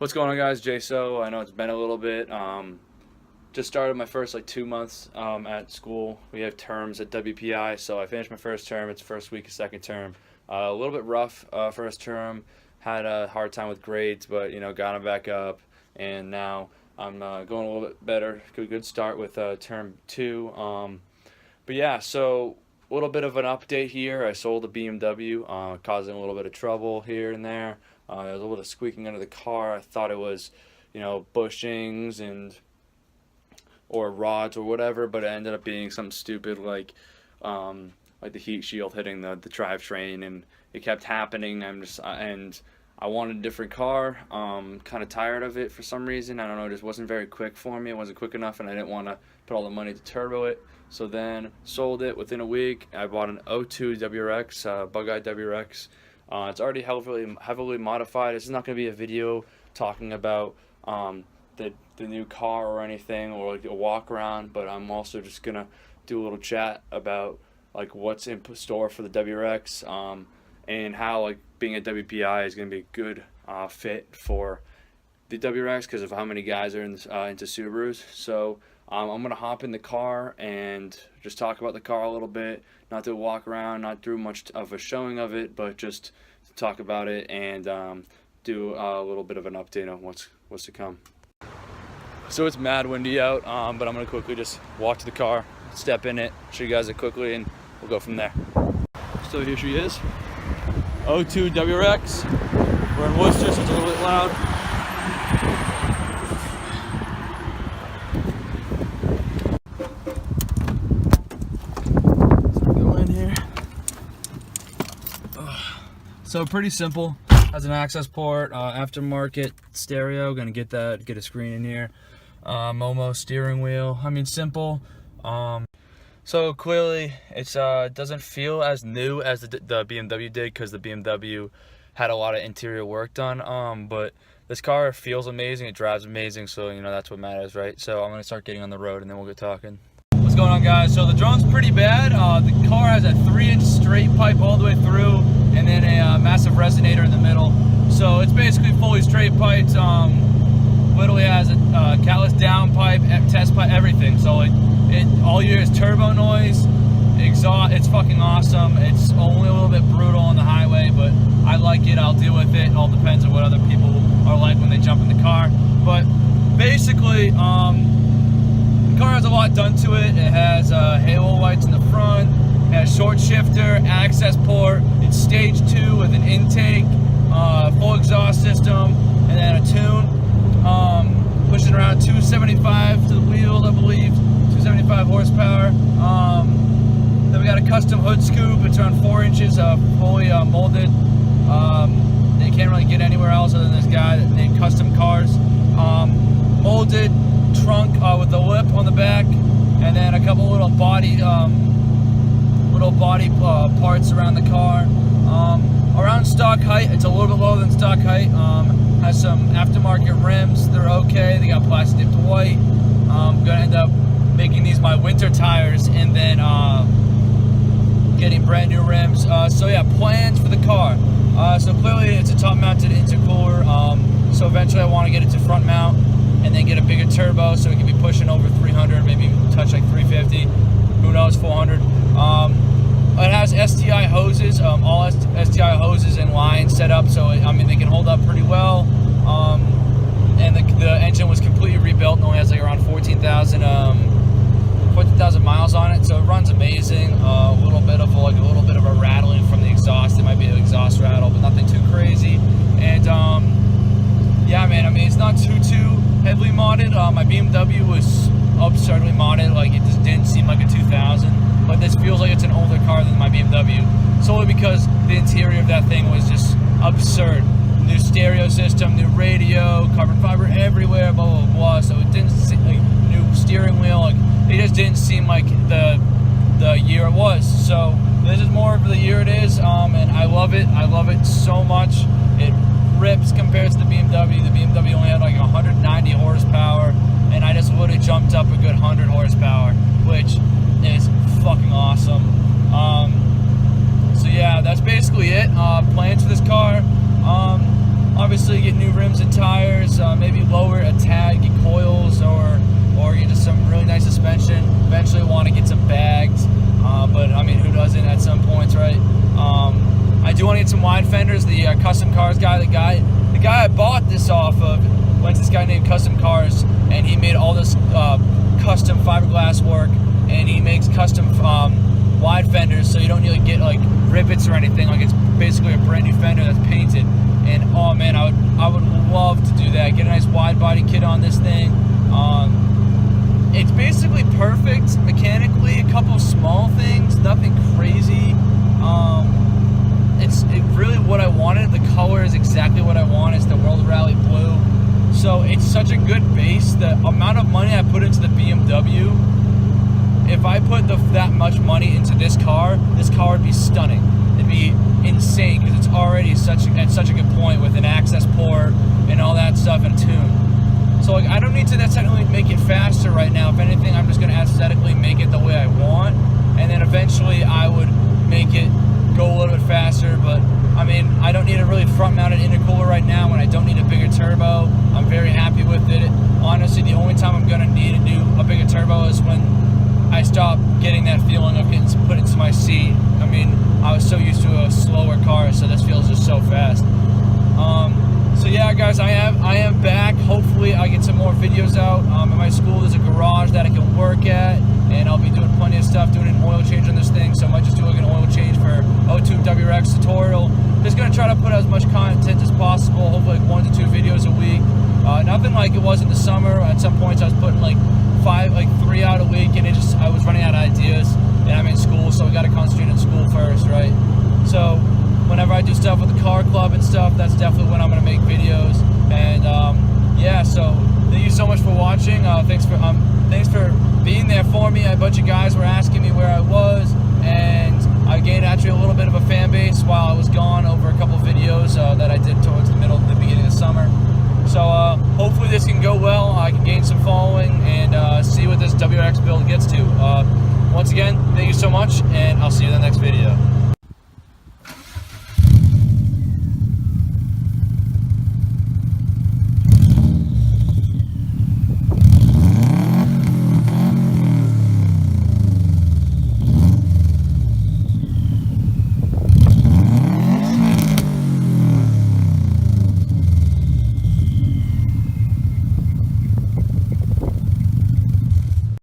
What's going on, guys? So I know it's been a little bit. Just started my first 2 months at school. We have terms at WPI, so I finished my first term. It's first week of second term. A little bit rough first term. Had a hard time with grades, but got them back up, and now I'm going a little bit better. Good start with term 2. But yeah, so a little bit of an update here. I sold a BMW, causing a little bit of trouble here and there. There was a little bit of squeaking under the car. I thought it was, bushings or rods or whatever, but it ended up being something stupid like the heat shield hitting the drivetrain, and it kept happening. And I wanted a different car. Kind of tired of it for some reason. I don't know. It just wasn't very quick for me. It wasn't quick enough, and I didn't want to put all the money to turbo it. So then sold it within a week. I bought an 02 WRX, Bug-Eye WRX. It's already heavily modified. This is not going to be a video talking about the new car or anything, or a walk around, but I'm also just going to do a little chat about what's in store for the WRX, and how being at WPI is going to be a good fit for the WRX because of how many guys are into Subarus. So I'm going to hop in the car and just talk about the car a little bit, not do a walk around, not do much of a showing of it, but just talk about it and do a little bit of an update on what's to come. So it's mad windy out, but I'm going to quickly just walk to the car, step in it, show you guys it quickly, and we'll go from there. So here she is, 02 WRX. We're in Worcester, so it's a little bit loud. So pretty simple. Has an access port, aftermarket stereo. Gonna get a screen in here. Momo steering wheel. I mean, simple. So clearly, it doesn't feel as new as the BMW did, because the BMW had a lot of interior work done. But this car feels amazing. It drives amazing. So that's what matters, right? So I'm gonna start getting on the road, and then we'll get talking. What's going on, guys? So the drone's pretty bad. The car has a 3-inch straight pipe all the way through, and then a massive resonator in the middle. So it's basically fully straight piped. Literally has a catless down pipe, test pipe, everything. So it all you hear is turbo noise, exhaust. It's fucking awesome. It's only a little bit brutal on the highway, but I like it. I'll deal with it. It all depends on what other people are like when they jump in the car. But basically, the car has a lot done to it. It has halo lights in the front. It has short shifter, access port. It's stage 2 with an intake, full exhaust system, and then a tune. Pushing around 275 to the wheels, I believe. 275 horsepower. Then we got a custom hood scoop. It's around 4 inches, fully molded. They can't really get anywhere else other than this guy that named Custom Cars. Molded trunk with the lip on the back, and then a couple little body parts around the car. Around stock height, it's a little bit lower than stock height. Has some aftermarket rims. They're okay. They got plastic dipped white. I'm gonna end up making these my winter tires, and then getting brand new rims. So yeah, plans for the car. So clearly it's a top mounted intercooler. So eventually I want to get it to front mount, and then get a bigger turbo so it can be pushing over 300, maybe even touch 350, who knows, 400. It has STI hoses, all STI hoses in line set up, so they can hold up pretty well. And the engine was completely rebuilt and only has around 14,000 miles on it, so it runs amazing. A little bit of a rattling from the exhaust. It might be an exhaust rattle, but nothing too crazy. And yeah, man, it's not too heavily modded. My BMW was absurdly modded. It just didn't seem like a 2000, but this feels like it's an older car than my BMW, solely because the interior of that thing was just absurd. New stereo system, new radio, carbon fiber everywhere, blah blah blah. So it didn't seem like new steering wheel. It just didn't seem like the year it was. So this is more of the year it is, and I love it. I love it so much. It rips compared to the BMW. The BMW only had 190 horsepower, and I just literally jumped up a good 100 horsepower, which is fucking awesome. So yeah, that's basically it. Plans for this car. Obviously get new rims and tires, custom cars guy. The guy I bought this off of went to this guy named Custom Cars, and he made all this custom fiberglass work, and he makes custom wide fenders, so you don't need to get like rivets or anything. Like, it's basically a brand new fender that's painted. And oh man, I would love to do that. Get a nice wide body kit on this thing. It's basically perfect mechanically. A couple small things, nothing crazy. It's really what I wanted. The color is exactly what I want. It's the World Rally Blue. So it's such a good base. The amount of money I put into the BMW, if I put that much money into this car would be stunning. It'd be insane because it's already at such a good point with an access port and all that stuff and a tune. So like, I don't need to necessarily make it faster right now. If anything, I'm just going to aesthetically make it the way I want, and then eventually I would make it go a little bit faster. But I mean, I don't need a really front-mounted intercooler right now, and I don't need a bigger turbo. I'm very happy with it. Honestly, the only time I'm going to need to do a bigger turbo is when I stop getting that feeling of getting put into my seat. I mean, I was so used to a slower car, so this feels just so fast. So yeah, guys, I am back. Hopefully, I get some more videos out. At my school, there's a garage that I can work at, and I'll be doing plenty of stuff, doing an oil change on this thing. So I might just do like an oil change for O2 WRX tutorial. Just gonna try to put out as much content as possible. Hopefully, like 1 to 2 videos a week. Nothing like it was in the summer. At some points, I was putting like 3 out a week, and I was running out of ideas. And I'm in school, so I got to concentrate on school first, right? So whenever I do stuff with the car club and stuff, that's definitely when I'm going to make videos. And yeah, so thank you so much for watching. Thanks for being there for me. A bunch of guys were asking me where I was, and I gained actually a little bit of a fan base while I was gone over a couple videos that I did towards the beginning of the summer. So hopefully this can go well. I can gain some following and see what this WRX build gets to. Once again, thank you so much, and I'll see you in the next video.